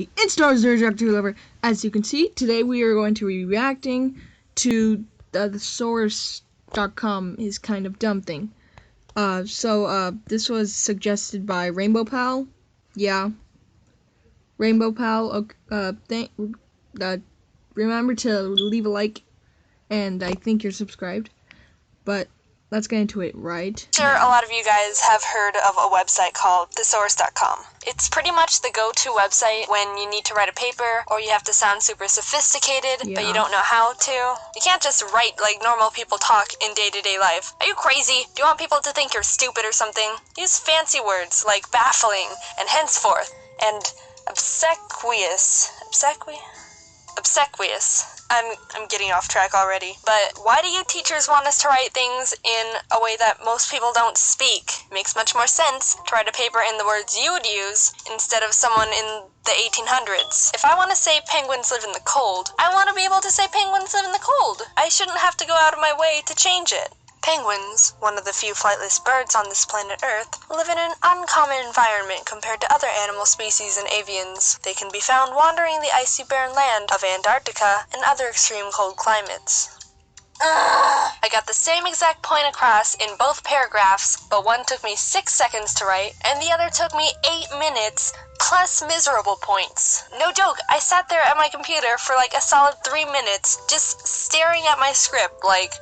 everybody, it's Stars2 As you can see, today we are going to be reacting to the source.com is kind of dumb thing. This was suggested by Rainbow Pal. Yeah. Rainbow Pal, remember to leave a like, and I think you're subscribed. But let's get into it right Sure, a lot of you guys have heard of a website called thesource.com. It's pretty much the go-to website when you need to write a paper or you have to sound super sophisticated, but you don't know how to. You can't just write like normal people talk in day-to-day life. Are you crazy? Do you want people to think you're stupid or something? Use fancy words like baffling and henceforth and obsequious. Obsequious. I'm getting off track already. But why do you teachers want us to write things in a way that most people don't speak? Makes much more sense to write a paper in the words you would use instead of someone in the 1800s. If I want to say penguins live in the cold, I want to be able to say penguins live in the cold. I shouldn't have to go out of my way to change it. Penguins, one of the few flightless birds on this planet Earth, live in an uncommon environment compared to other animal species and avians. They can be found wandering the icy barren land of Antarctica and other extreme cold climates. I got the same exact point across in both paragraphs, but one took me 6 seconds to write, and the other took me 8 minutes, plus miserable points. No joke, I sat there at my computer for like a solid 3 minutes, just staring at my script like,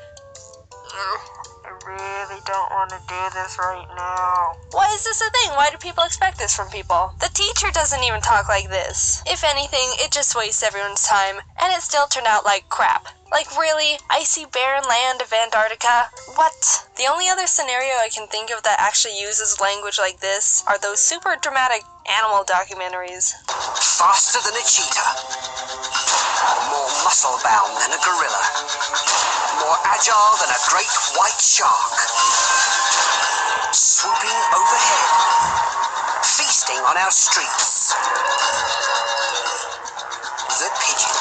I really don't want to do this right now. Why is this a thing? Why do people expect this from people? The teacher doesn't even talk like this. If anything, it just wastes everyone's time, and it still turned out like crap. Like really? Icy barren land of Antarctica? What? The only other scenario I can think of that actually uses language like this are those super dramatic animal documentaries. Faster than a cheetah. More muscle-bound than a gorilla. More agile than a great white shark. Swooping overhead. Feasting on our streets. The pigeon.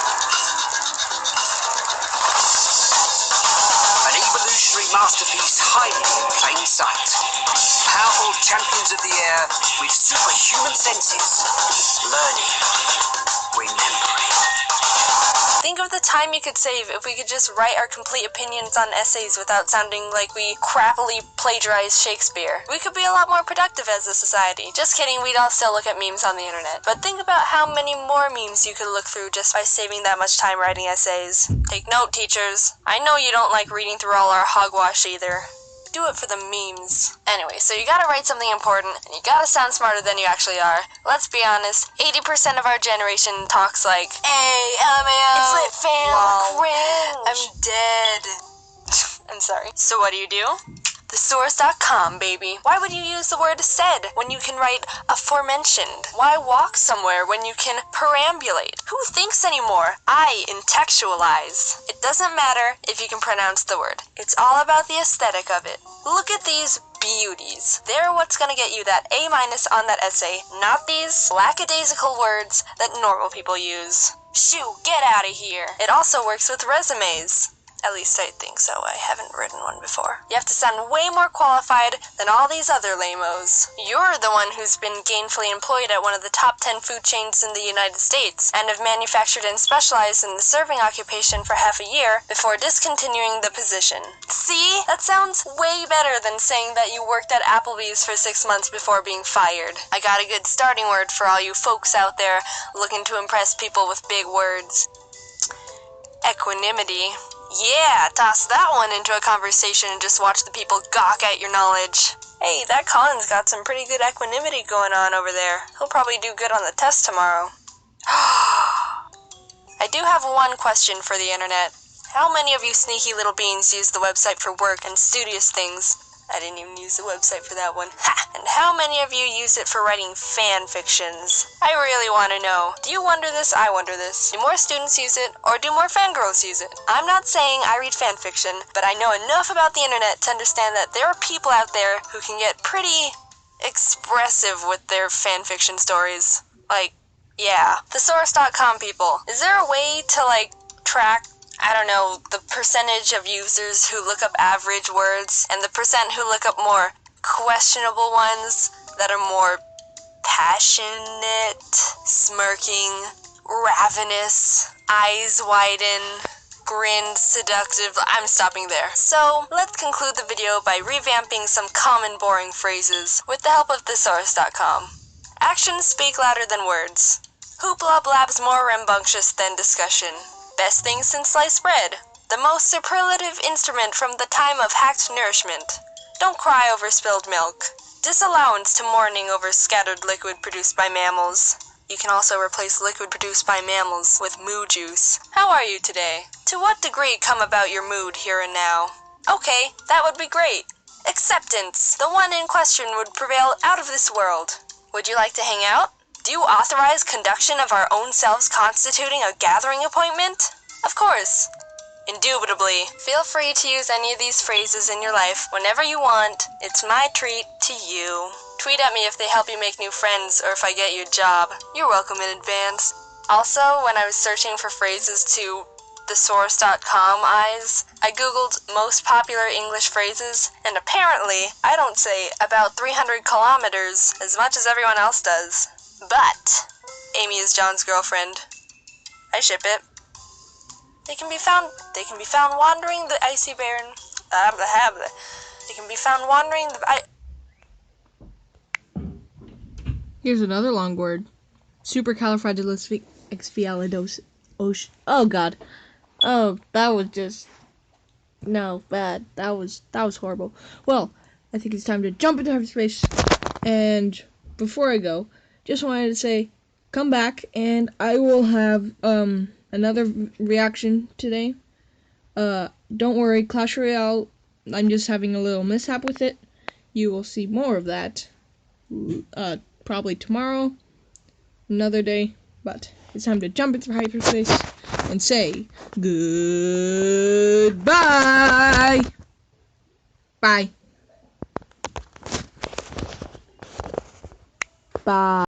An evolutionary masterpiece hiding in plain sight. Powerful champions of the air with superhuman senses. Learning. Remembering. Think of the time you could save if we could just write our complete opinions on essays without sounding like we crappily plagiarized Shakespeare. We could be a lot more productive as a society. Just kidding, we'd all still look at memes on the internet. But think about how many more memes you could look through just by saving that much time writing essays. Take note, teachers. I know you don't like reading through all our hogwash either. Do it for the memes. Anyway, so you gotta write something important, and you gotta sound smarter than you actually are. Let's be honest, 80% of our generation talks like, hey, LMAO, it's lit fam, cringe. I'm dead. I'm sorry. So what do? Thesource.com, baby. Why would you use the word said when you can write aforementioned? Why walk somewhere when you can perambulate? Who thinks anymore? I intellectualize. It doesn't matter if you can pronounce the word. It's all about the aesthetic of it. Look at these beauties. They're what's gonna get you that A- on that essay, not these lackadaisical words that normal people use. Shoo, get out of here. It also works with resumes. At least I think so. I haven't written one before. You have to sound way more qualified than all these other lamos. You're the one who's been gainfully employed at one of the top 10 food chains in the United States and have manufactured and specialized in the serving occupation for half a year before discontinuing the position. See? That sounds way better than saying that you worked at Applebee's for 6 months before being fired. I got a good starting word for all you folks out there looking to impress people with big words. Equanimity. Yeah, toss that one into a conversation and just watch the people gawk at your knowledge. Hey, that Colin's got some pretty good equanimity going on over there. He'll probably do good on the test tomorrow. I do have one question for the internet. How many of you sneaky little beans use the website for work and studious things? I didn't even use the website for that one. Ha! And how many of you use it for writing fan fictions? I really want to know. Do you wonder this? I wonder this. Do more students use it, or do more fangirls use it? I'm not saying I read fan fiction, but I know enough about the internet to understand that there are people out there who can get pretty expressive with their fan fiction stories. Like, yeah. Thesource.com people. Is there a way to, track I don't know, the percentage of users who look up average words and the percent who look up more questionable ones that are more passionate, smirking, ravenous, eyes widen, grinned, seductive. I'm stopping there. So, let's conclude the video by revamping some common boring phrases with the help of thesaurus.com. Actions speak louder than words. Hoopla blab's more rambunctious than discussion. Best thing since sliced bread. The most superlative instrument from the time of hacked nourishment. Don't cry over spilled milk. Disallowance to mourning over scattered liquid produced by mammals. You can also replace liquid produced by mammals with moo juice. How are you today? To what degree come about your mood here and now? Okay, that would be great. Acceptance. The one in question would prevail out of this world. Would you like to hang out? Do you authorize conduction of our own selves constituting a gathering appointment? Of course. Indubitably. Feel free to use any of these phrases in your life whenever you want. It's my treat to you. Tweet at me if they help you make new friends or if I get you a job. You're welcome in advance. Also, when I was searching for phrases to thesaurus.com eyes, I googled most popular English phrases, and apparently I don't say about 300 kilometers as much as everyone else does. But Amy is John's girlfriend. I ship it. They can be found wandering the icy barren. They can be found wandering the Here's another long word. Supercalifragilisticexpialidocious. Oh god. Oh, that was just no bad. That was horrible. Well, I think it's time to jump into hyperspace. And before I go, just wanted to say, come back and I will have another reaction today. Don't worry, Clash Royale. I'm just having a little mishap with it. You will see more of that. Probably tomorrow, another day, but it's time to jump into hyperspace and say goodbye. Bye. Bye.